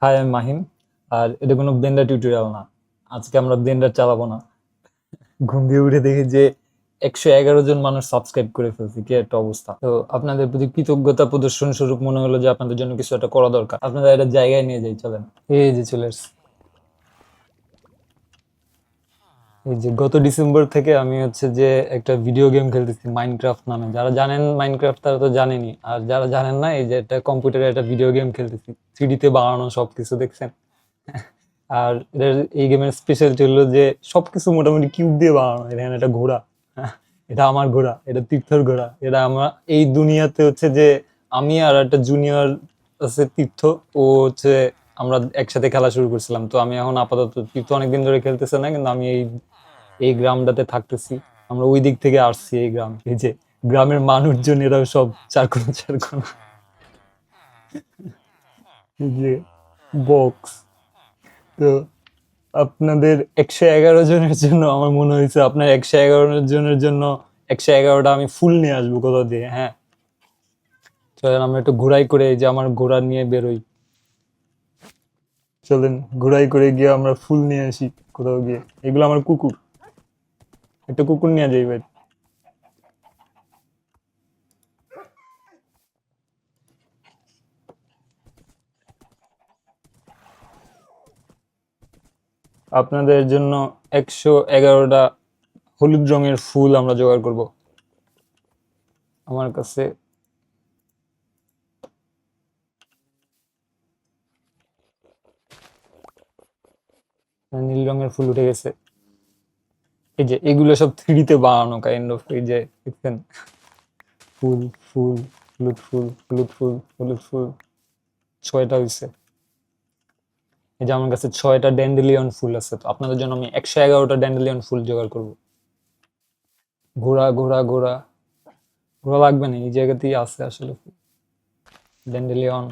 High, আমি মাহিম। আর এটা কোনো ব্লেন্ডার টিউটোরিয়াল না। আজকে আমরা ব্লেন্ডার চালাবো না। ঘুম দিয়ে উঠে দেখি যে 111 জন মানুষ সাবস্ক্রাইব করে ফেলছে, কি একটা অবস্থা। তো আপনাদের প্রতি কৃতজ্ঞতা প্রদর্শন স্বরূপ মনে হলো যে আপনাদের জন্য কিছু একটা করা দরকার। আপনাদের একটা জায়গায় নিয়ে যাই, চলেন। এই যে চলে এসছি। এই যে গত ডিসেম্বর থেকে আমি হচ্ছে যে একটা ভিডিও গেম খেলতেছি মাইনক্রাফট নামে। যারা জানেন মাইনক্রাফট তারা তো জানেনই, আর যারা জানেন না, এই যে একটা কম্পিউটারে একটা ভিডিও গেম খেলতেছি, 3D তে বানানো সবকিছু দেখছেন। আর এই গেমের স্পেশালিটি হলো যে সবকিছু মোটামুটি কিউব দিয়ে বানানো। এখানে একটা ঘোড়া, এটা আমার ঘোড়া, এটা তীর্থর ঘোড়া। এটা আমরা এই দুনিয়াতে হচ্ছে যে আমি আর একটা জুনিয়র আছে তীর্থ, ও হচ্ছে আমরা একসাথে খেলা শুরু করছিলাম। তো আমি এখন আপাতত, তীর্থ অনেকদিন ধরে খেলতেছে না, কিন্তু আমি এই এই গ্রামটাতে থাকতেছি। আমরা ওই দিক থেকে আসছি এই গ্রাম। এই যে গ্রামের মানুষজন এরাও সব চারকোনা চারকোনা। এই যে বক্স। তো আপনাদের 111 জনের জন্য আমার মনে হয়েছে আপনার 111 জনের জন্য 111টা আমি ফুল নিয়ে আসবো কোথাও দিয়ে। হ্যাঁ, চলেন আমরা একটু ঘোরাই করে, এই যে আমার ঘোড়া নিয়ে বেরোই। চলেন ঘোরাই করে গিয়ে আমরা ফুল নিয়ে আসি কোথাও গিয়ে। এগুলো আমার কুকুর, একটা কুকুর নিয়ে যাই ভাই। আপনাদের জন্য 111টা হলুদ রঙের ফুল আমরা জোগাড় করব। আমার কাছে নীল রঙের ফুল উঠে গেছে। এই যে এগুলো সব 3D তে বানানো কাইন্ড অফ। এই যে দেখছেন, ফুল ফুল, হলুদ ফুল, হলুদ ফুল, হলুদ ফুল, 6টা হয়েছে। এই যে আমার কাছে 6টা ড্যান্ডেলিয়ন ফুল আছে। তো আপনাদের জন্য আমি 111টা ড্যান্ডেলিয়ন ফুল জোগাড় করবো। ঘোড়া ঘোড়া ঘোড়া, ঘোড়া লাগবে না, এই জায়গাতেই আছে আসলে ড্যান্ডেলিয়ন।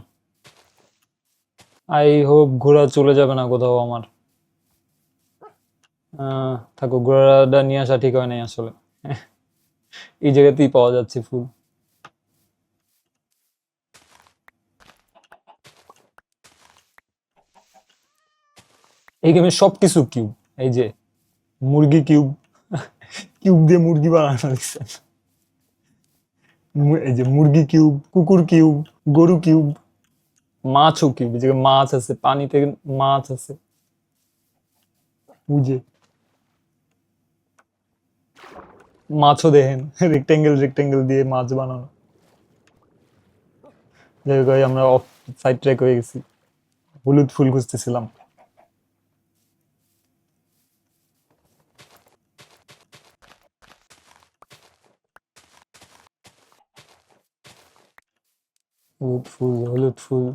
আই হোপ ঘোড়া চলে যাবে না কোথাও আমার। থাকো, ঘোড়াটা নিয়ে আসা ঠিক হয় নাই আসলে। এই জায়গাতেই পাওয়া যাচ্ছে ফুল। এই গেমে সবকিছু কিউব। এই যে মুরগি কিউব, কিউব দিয়ে মুরগি বানানো হয়েছে। এই যে মুরগি কিউব, কুকুর কিউব, গরু কিউব, মাছও কিউব। এই জায়গায় মাছ আছে, পানিতে মাছ আছে। বুঝে মাছও দেখেন, রেক্টেঙ্গেল রেক্টেঙ্গেল দিয়ে মাছ বানানো। যাই হোক ভাই, আমরা অফ সাইড ট্র্যাক হয়ে গেছি। হলুদ ফুল খুঁজতেছিলাম। হলুদ ফুল, হলুদ ফুল,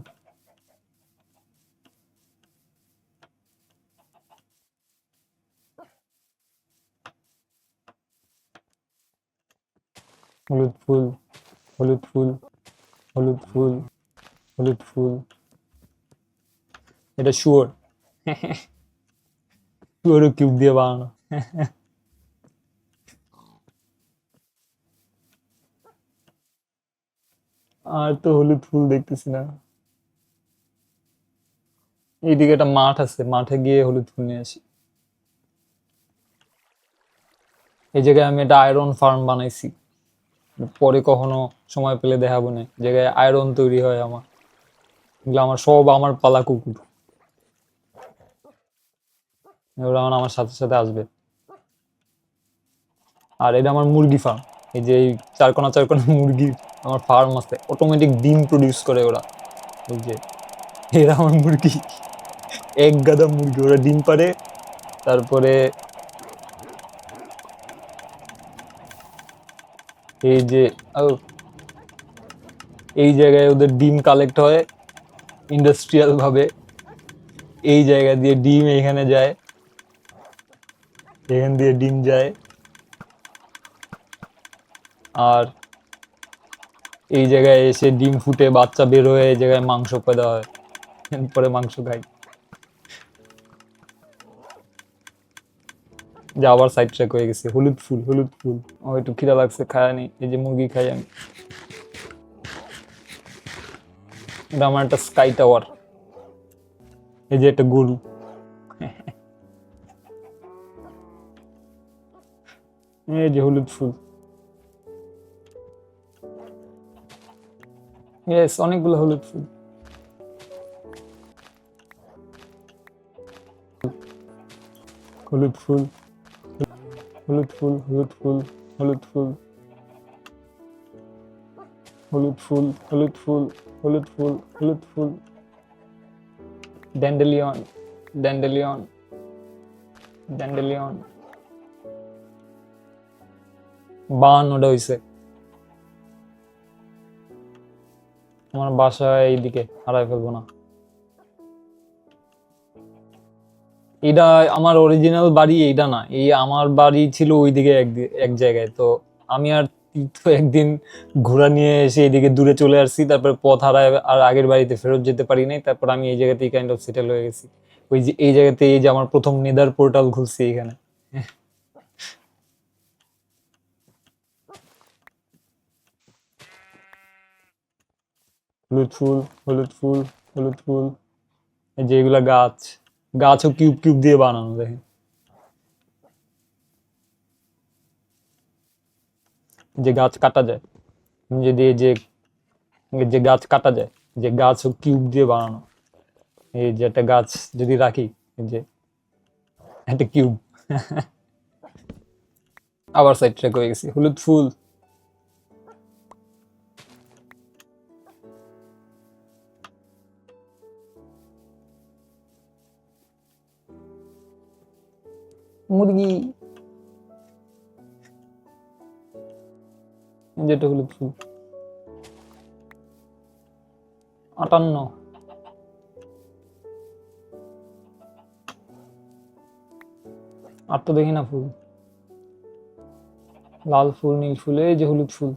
হলুদ ফুল, হলুদ ফুল, হলুদ ফুল, হলুদ ফুল। এটা শুয়োর, শুয়োরও কিউব দিয়ে বানানো। আর তো হলুদ ফুল দেখতেছি না। এইদিকে একটা মাঠ আছে, মাঠে গিয়ে হলুদ ফুল নিয়ে আসি। এই জায়গায় আমি একটা আয়রন ফার্ম বানাইছি, পরে কখনো সময় পেলে দেখাবো না। জায়গায় আয়রন তৈরি হয় আমার। এগুলো আমার সব আমার পালা কুকুর, ওরা এখন আমার সাথে সাথে আসবে। আর এটা আমার মুরগি ফার্ম। এই যে এই চারকোনা চারকোনা মুরগি আমার ফার্ম আছে, অটোমেটিক ডিম প্রডিউস করে ওরা। এই যে এরা আমার মুরগি, এক গাদা মুরগি, ওরা ডিম পারে। তারপরে এই যে ও, এই জায়গায় ওদের ডিম কালেক্ট হয় ইন্ডাস্ট্রিয়াল ভাবে। এই জায়গা দিয়ে ডিম এখানে যায়, এখান দিয়ে ডিম যায়। আর এই জায়গায় এসে ডিম ফুটে বাচ্চা বের হয়ে এই জায়গায় মাংস পয়দা হয়, পরে মাংস খাই। যে আবার সাইড ট্র্যাক হয়ে গেছে। হলুদ ফুল, হলুদ ফুল। ও একটু খিদা লাগছে, খায় নি। এই যে মুরগি খাই আমি। এটা আমার একটা স্কাই টাওয়ার। এই যে একটা গরু, এই যে হলুদ ফুল। ইয়েস, অনেকগুলো হলুদ ফুল। হলুদ ফুল, হলুদ ফুল, হলুদ ফুল, হলুদ ফুল, হলুদ ফুল, হলুদ ফুল, হলুদ ফুল, হলুদ ফুল। Dandelion, dandelion, dandelion. 52টা হইছে। আমার বাসা এইদিকে, হারাই ফেলবো না। এটা আমার অরিজিনাল বাড়ি এইটা না, এই আমার বাড়ি ছিল ওইদিকে এক জায়গায়। তো আমি আর তো একদিন ঘোড়া নিয়ে এসে এইদিকে দূরে চলে আসছি, তারপর পথ হারায় আর আগের বাড়িতে ফেরত যেতে পারি নাই। তারপর আমি এই জায়গাতেই কাইন্ড অফ সেটেল হয়ে গেছি। ওই যে এই জায়গাতে এই যে আমার প্রথম নেদার পোর্টাল খুলছি এখানে। হলুদ ফুল, হলুদ ফুল, হলুদ ফুল। এই যে এগুলা গাছ, গাছও কিউব কিউব দিয়ে বানানো, দেখেন। যে গাছ কাটা যায়, যদি এই যে যে গাছ কাটা যায়, যে গাছও কিউব দিয়ে বানানো। এই যে একটা গাছ যদি রাখি, এই যে একটা কিউব। আবার সাইড ট্র্যাক হয়ে গেছি। হলুদ ফুল, মুরগি, যেটা হলুদ ফুল। 58। আর তো দেখি না ফুল। লাল ফুল, নীল ফুল, এই যে হলুদ ফুল।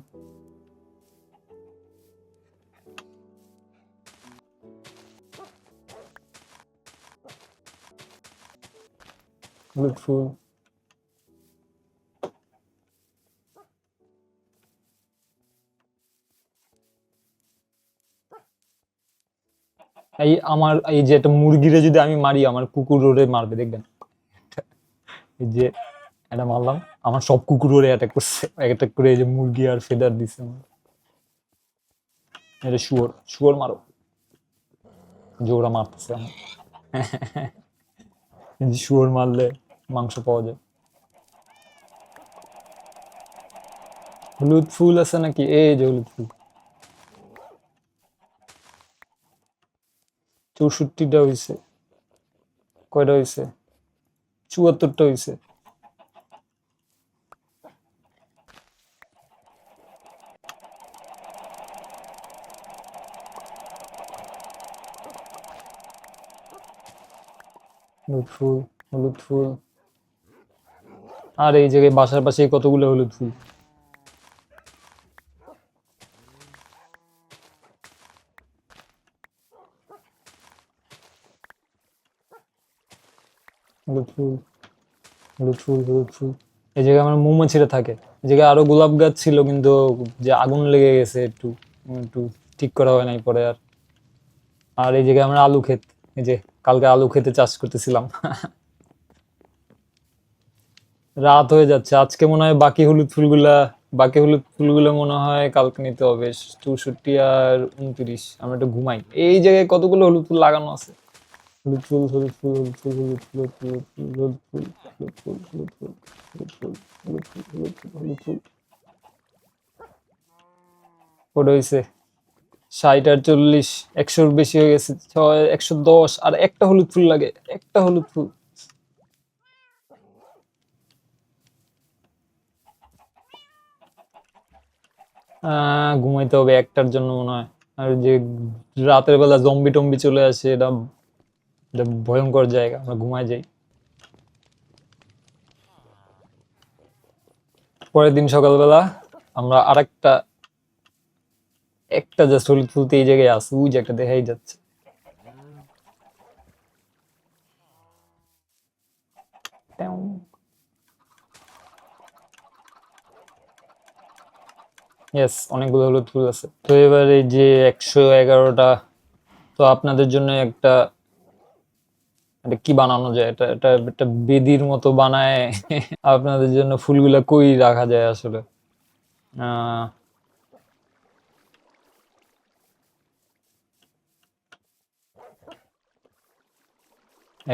হলুদ ফুল। এই আমার এই যে একটা মুরগিরে যদি আমি মারি, আমার কুকুর ওরে মারবে, দেখবেন। এই যে এটা মারলাম, আমার সব কুকুর ওরে অ্যাটাক করছে, অ্যাটাক করে এই যে মুরগি আর ফেদার দিছে আমার। এটা শুয়োর, শুয়োর মারো। যে ওরা মারতেছে আমার। এই যে শুয়োর মারলে মাংস পাওয়া যায়। হলুদ ফুল আছে নাকি? এই যে হলুদ ফুল। 64টা হইছে। কয়টা হইছে? 74টা হইছে। হলুদ ফুল, হলুদ ফুল। আর এই জায়গায় বাসার পাশে কতগুলো হলুদ ফুল। হলুদ ফুল, হলুদ ফুল, হলুদ ফুল। এই জায়গায় আমার মৌমাছিরা থাকে। এই জায়গায় আরো গোলাপ গাছ ছিল, কিন্তু যে আগুন লেগে গেছে, একটু একটু ঠিক করা হয় নাই পরে আর। আর এই জায়গায় আমরা আলু ক্ষেত, এই যে কালকে আলু ক্ষেতে চাষ করতেছিলাম। রাত হয়ে যাচ্ছে আজকে, মনে হয় বাকি হলুদ ফুলগুলা মনে হয় কালকে নিতে হবে। 64 আর 29। আমরা একটু ঘুমাই। এই জায়গায় কতগুলো হলুদ ফুল লাগানো আছে। হলুদ ফুল, হলুদ ফুল, হলুদ ফুল, হলুদ ফুল, হলুদ ফুল, হলুদ ফুল, হলুদ ফুল, হলুদ ফুল, হলুদ ফুল, হলুদ ফুল, হলুদ ফুল, হলুদ ফুল। কটা হয়েছে? 60 আর 40, 100-র বেশি হয়ে গেছে। 110। আর একটা হলুদ ফুল লাগে, একটা হলুদ ফুল। ঘুমাইতে হবে একটার জন্য মনে হয়। আর যে রাতের বেলা জম্বি টম্বি চলে আসে, এটা এটা ভয়ঙ্কর জায়গা, আমরা ঘুমায় যাই। পরের দিন সকালবেলা আমরা আরেকটা একটা জাস্ট হলুদ ফুলতে এই জায়গায় আছে, ওই যে একটা দেখাই যাচ্ছে। ইয়েস, অনেকগুলো হলুদ ফুল আছে। তো এবার এই যে 111টা, তো আপনাদের জন্য একটা এটা কি বানানো যায়? এটা এটা একটা বেদির মতো বানায় আপনাদের জন্য ফুলগুলা কই রাখা যায় আসলে? আহ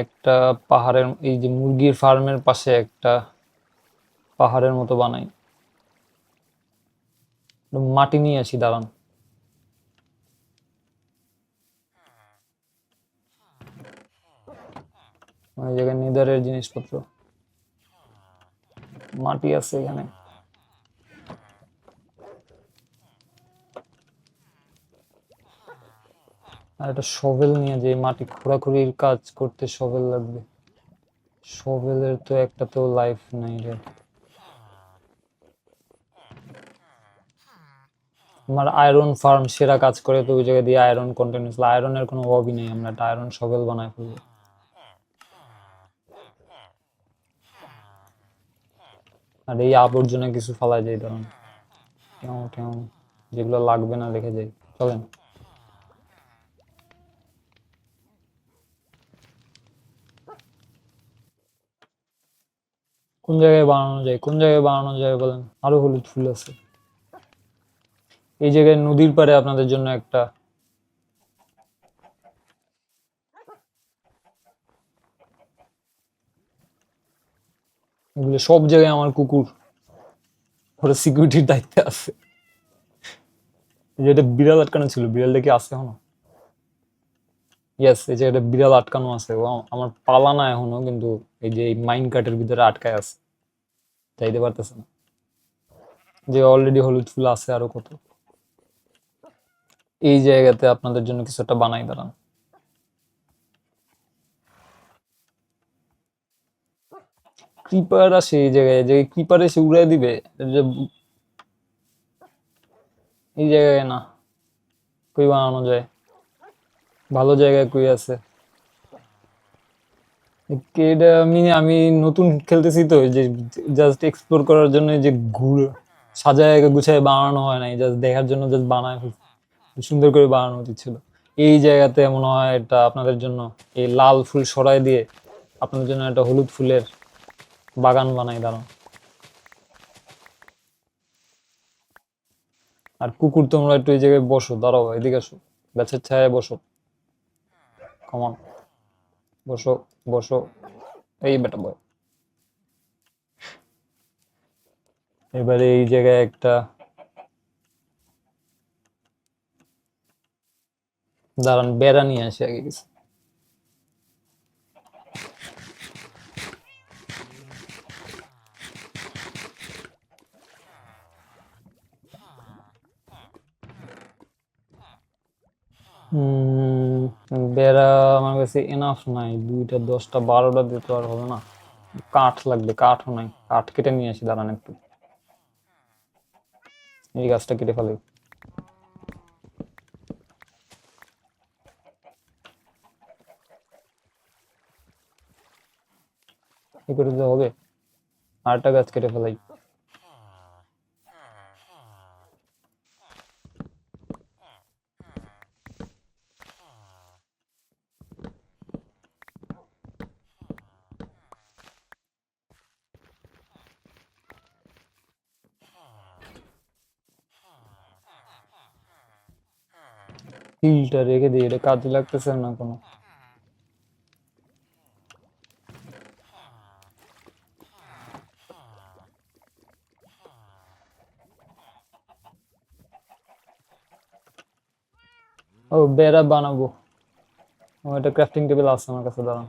একটা পাহাড়ের, এই যে মুরগির ফার্মের পাশে একটা পাহাড়ের মতো বানাই। মাটি নিয়ে আসি, দাঁড়ান। ওই জায়গায় নিদারের জিনিসপত্র, মাটি আছে এখানে। আর একটা শভেল নিয়ে, যে মাটি খোঁড়াখুড়ির কাজ করতে শভেল লাগবে। শভেলের তো একটা তো লাইফ নাই রে। আমার আয়রন ফার্ম সেরা কাজ করে, তো ওই জায়গায় দিয়ে আয়রন কন্টিনিউস, আয়রনের কোনো অভাবই নেই, আমরা একটা আয়রন শভেল বানাই ফেলবো। আর এই আবর্জনা কিছু ফালাই যায়, ধরুন কেমন কেমন, যেগুলো লাগবে না রেখে যাই। চলেন। কোন জায়গায় বানানো যায়, কোন জায়গায় বানানো যায় বলেন? আরো হলুদ ফুল আছে এই জায়গায়, নদীর পাড়ে আপনাদের জন্য একটা। এগুলো সব জায়গায় আমার কুকুর, ওরা সিকিউরিটির দায়িত্বে আছে। এই যে এটা বিড়াল আটকানো ছিল, বিড়ালটা কি আছে এখনো? ইয়েস, এই যে এটা বিড়াল আটকানো আছে, ও আমার পালা না এখনো, কিন্তু এই যে এই মাইন কাটের ভিতরে আটকায় আছে, যাইতে পারতেছে না। যে অলরেডি হলুদ ফুল আছে আরো কত। এই জায়গাতে আপনাদের জন্য কিছু একটা বানাই, দাঁড়ান। ক্রিপার আসে এই জায়গায়, যে ক্রিপার এসে উড়াই দিবে। যে এই জায়গায় না, কই বানানো যায়? ভালো জায়গায় কই আছে? এটা আমি আমি নতুন খেলতেছি তো, এই যে জাস্ট এক্সপ্লোর করার জন্য, এই যে ঘুরে সাজায় গুছায় বানানো হয় নাই, জাস্ট দেখার জন্য জাস্ট বানায় ফেলছি। সুন্দর করে বানানো উচিত ছিল। এই জায়গাতে মনে হয় এটা আপনাদের জন্য, এই লাল ফুল সরাই দিয়ে আপনাদের জন্য একটা হলুদ ফুলের বাগান বানাই, দাঁড়ান। আর কুকুর, তোমরা একটু এই জায়গায় বসো, দাঁড়াও, এদিকে আসো, গাছের ছায়ায় বসো, কমান, বসো, বসো, এই বেটা বয়। এবারে এই জায়গায় একটা, দাঁড়ান বেড়া নিয়ে আসি আগে কিছু। বেড়া আমার কাছে এনাফ নাই, 2টা 10টা 12টা দিতে আর হবে না। কাঠ লাগবে, কাঠও নাই, কাঠ কেটে নিয়ে আসি, দাঁড়ান একটু। এই গাছটা কেটে ফেলি। এই করে দিতে হবে, আরেকটা গাছ কেটে ফেলাই। হিলটা রেখে দিই, এটা কাজে লাগতেছে না কোনো। ও, বেড়া বানাবো। ও, এটা ক্রাফটিং টেবিল আছে আমার কাছে, দাঁড়ান।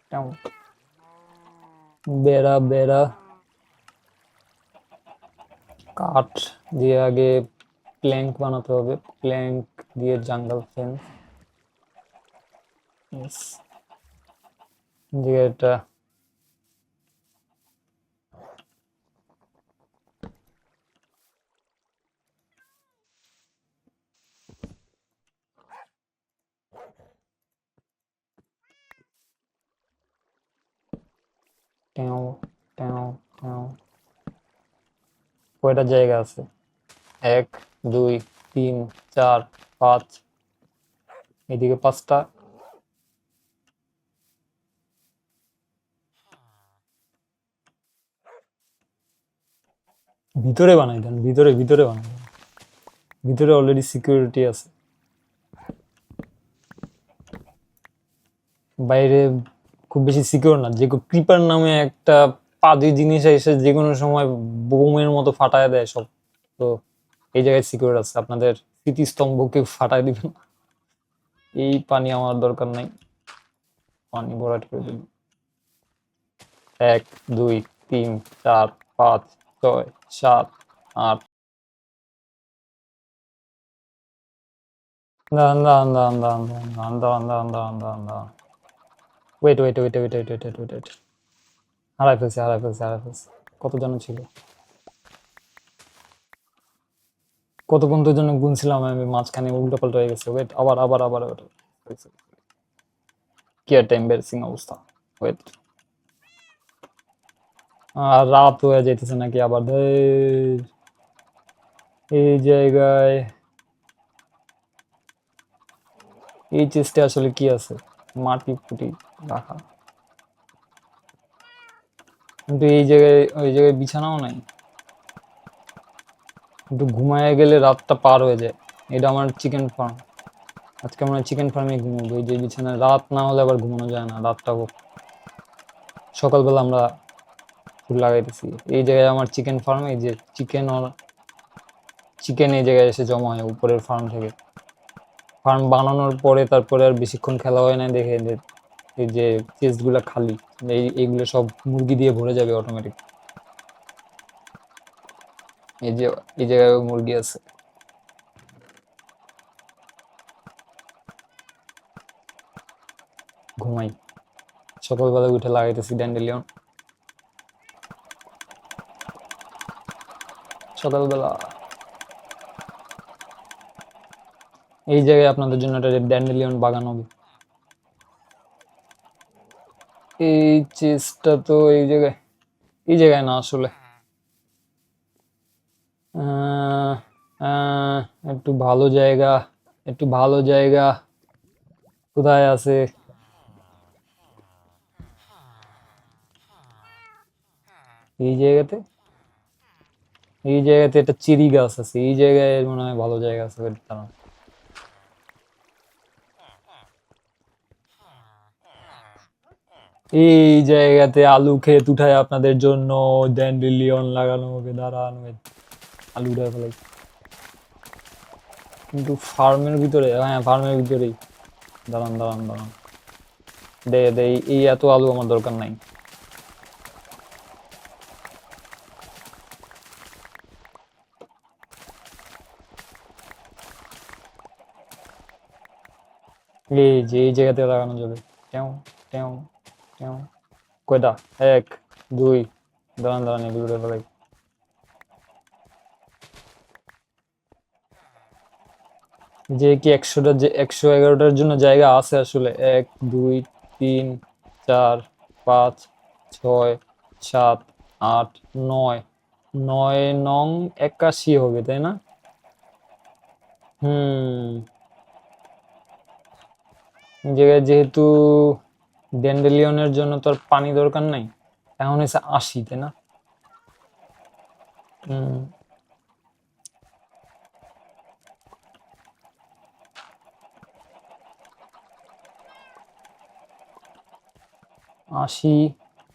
কেমন বেড়া, বেড়া কাঠ দিয়ে আগে প্ল্যাঙ্ক বানাতে হবে, প্ল্যাঙ্ক দিয়ে জাঙ্গল ফেন্স, দিয়ে এটা টেও টেও টেও। কয়টা জায়গা আছে? 1 2 3 4 5, এইদিকে 5টা, ভিতরে বানাই দেন, ভিতরে বানাই দেন, ভিতরে অলরেডি সিকিউরিটি আছে। বাইরে খুব বেশি সিকিউর না, যে ক্রিপার নামে একটা পাদি জিনিস এসে যে কোনো সময় বোমের মতো ফাটায় দেয় সব। তো এই জায়গায় সিকিউর আছে, আপনাদের স্মৃতিস্তম্ভকে ফাটায় দিবেন। এই পানি আমার দরকার নাই, পানি ভরাট করে দিন। 1 2 3 4 5 6 7 8। দাঁড়ান দাঁড়ান দাঁড়ান দাঁড়ান দাঁড়ান দাঁড়ান দাঁড়ান দাঁড়ান দাঁড়ান দাঁড়ান। Wait wait wait wait wait wait wait wait. হারাই ফেলছি। কত জন ছিল, কত পর্যন্ত জন্য গুনছিলাম আমি, মাঝখানে উল্টো পাল্টা হয়ে গেছে। ওয়েট, আবার আবার আবার আবার। কি একটা এম্বারেসিং অবস্থা। ওয়েট, আর রাত হয়ে যাইতেছে নাকি আবার? ধেই, এই জায়গায় এই চেস্টে আসলে কি আছে? মাটি ফুটি রাখা, কিন্তু এই জায়গায় ওই জায়গায় বিছানাও নাই। কিন্তু ঘুমায় গেলে রাতটা পার হয়ে যায়। এটা আমার চিকেন ফার্ম, আজকে আমরা চিকেন ফার্মে ঘুমাবো। এই যে বিছানায় রাত না হলে আবার ঘুমানো যায় না, রাতটা হোক। সকালবেলা আমরা ফুল লাগাইতেছি এই জায়গায় আমার চিকেন ফার্মে। এই যে চিকেন এই জায়গায় এসে জমা হয় উপরের ফার্ম থেকে। ফার্ম বানানোর পরে তারপরে আর বেশিক্ষণ খেলা হয় না দেখে যে এই যে চেস্টগুলো খালি, এইগুলো সব মুরগি দিয়ে ভরে যাবে অটোমেটিক। এই যে এই জায়গায় মুরগি আছে। ঘুমাই, সকালবেলা উঠে লাগাইতেছি ড্যান্ডেলিয়ন। সকালবেলা এই জায়গায় আপনাদের জন্য একটা ড্যান্ডেলিয়ন বাগান হবে। এই চেস্টটা তো এই জায়গায় না আসলে। আহ, আহ, একটু ভালো জায়গা, একটু ভালো জায়গা কোথায় আছে? এই জায়গাতে, এই জায়গাতে একটা চেরি গাছ আছে, এই জায়গায় মনে হয় ভালো জায়গা আছে। wait দাঁড়ান। এই জায়গাতে আলু ক্ষেত উঠায় আপনাদের জন্য ড্যান্ডেলিয়ন লাগানো হবে। দাঁড়ান, wait, আলু উঠায় ফেলাই। কিন্তু ফার্মের ভিতরে, হ্যাঁ ফার্মের ভিতরেই। দাঁড়ান দাঁড়ান দাঁড়ান, দে দে, এই এত আলু আমার দরকার নাই। এই যে এই জায়গাতে লাগানো যাবে। টেউ টেউ টেউ। কয়টা? 1 2। দাঁড়ান দাঁড়ান, এগুলো উঠায় ফেলাই। যে কি 100টা, যে 111টার জন্য জায়গা আছে আসলে? 1 2 3 4 5 6 7 8 9। 9 নং 81 হবে, তাই না? হুম, এই জায়গায় যেহেতু ড্যান্ডেলিয়নের জন্য তো আর পানি দরকার নাই, এখন এসে 80, তাই না? হুম, আশি।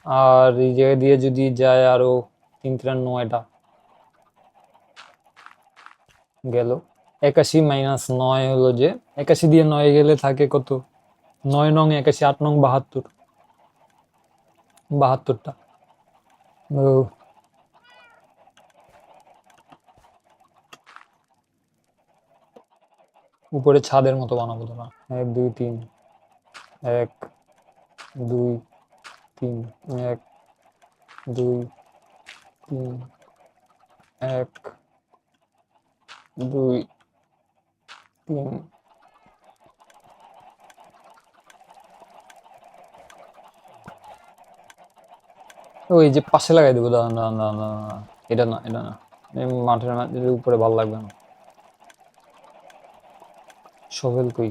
আর এই জায়গা দিয়ে যদি যায় আরো 3 3 9টা গেল। 81 মাইনাস 9 হলো যে, 81 দিয়ে 9 গেলে থাকে কত? 9 নং 81, 8 নং 72, 72টা। ও, উপরে ছাদের মতো বানাবো না? 1 2 3, 1 2 3, 1 2 3, 1 2 3। ওই যে পাশে লাগাই দেবো। দাঁড়ান দাঁড়ান দাঁড়ান দাঁড়ান দাঁড়ান। এটা না, এটা না, এই মাঠের উপরে ভালো লাগবে না। শোভেল কই?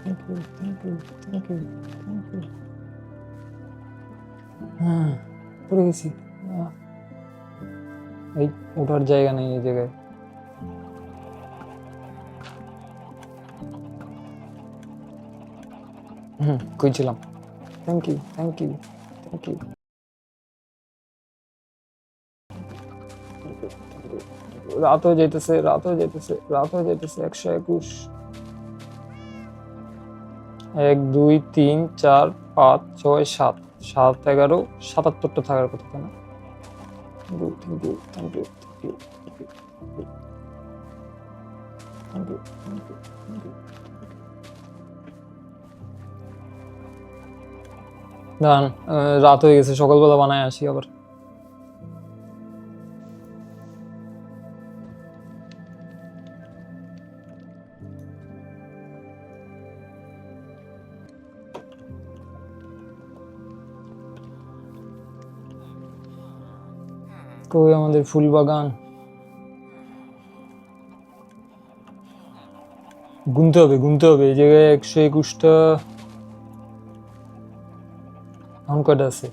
Thank you, thank you, thank you, thank you. হ্যাঁ, পড়ে গেছি। এই ওঠার জায়গা নেই এই জায়গায়। কই ছিলাম? Thank you, thank you, thank you. রাত হয়ে যাইতেছে, রাত হয়ে যাইতেছে, রাত হয়ে যাইতেছে। 121, 1 2 3 4 5 6 7 7 11 77টা থাকার কথা, তাই না? Thank you, thank you, thank you, thank you, thank you, thank you, thank you, thank you. দাঁড়ান, রাত হয়ে গেছে, সকালবেলা বানায় আসি আবার। কই আমাদের ফুল বাগান? গুনতে হবে, গুনতে হবে। এই জায়গায় 121টা। এখন কয়টা আছে?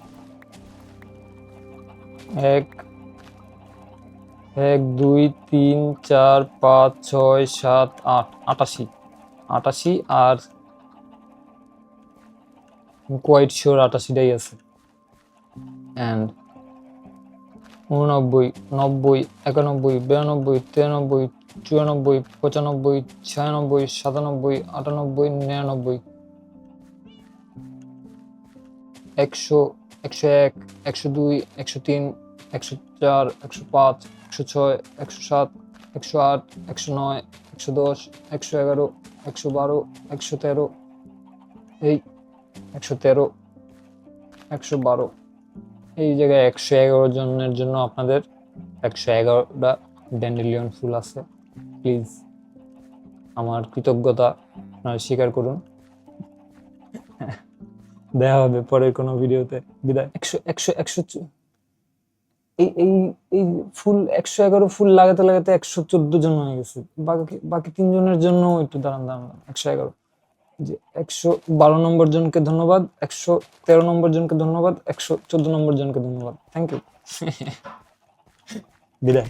1 1 2 3 4 5 6 7 8 88 88 আর কোয়াইট শিওর 88টাই আছে। অ্যান্ড 89 90 91 92 93 94 95 96 97 98 99 100 101 102 103 104 105 106 107 108 109 110 111 112 113 এই 113 112। এই জায়গায় 111 জনের জন্য আপনাদের 111টা ড্যান্ডেলিয়ন ফুল আছে। প্লিজ আমার কৃতজ্ঞতা আপনারা স্বীকার করুন। দেখা হবে পরের কোনো ভিডিওতে। বিদায়। 100 এই এই এই ফুল 111 ফুল লাগাতে লাগাতে 114 জন হয়ে গেছে। বাকি 3 জনের জন্য একটু দাঁড়ান দাঁড়ান। 111 যে 112 নম্বর জনকে ধন্যবাদ, 113 নম্বর জনকে ধন্যবাদ, 114 নম্বর জনকে ধন্যবাদ। Thank you. বিদায়।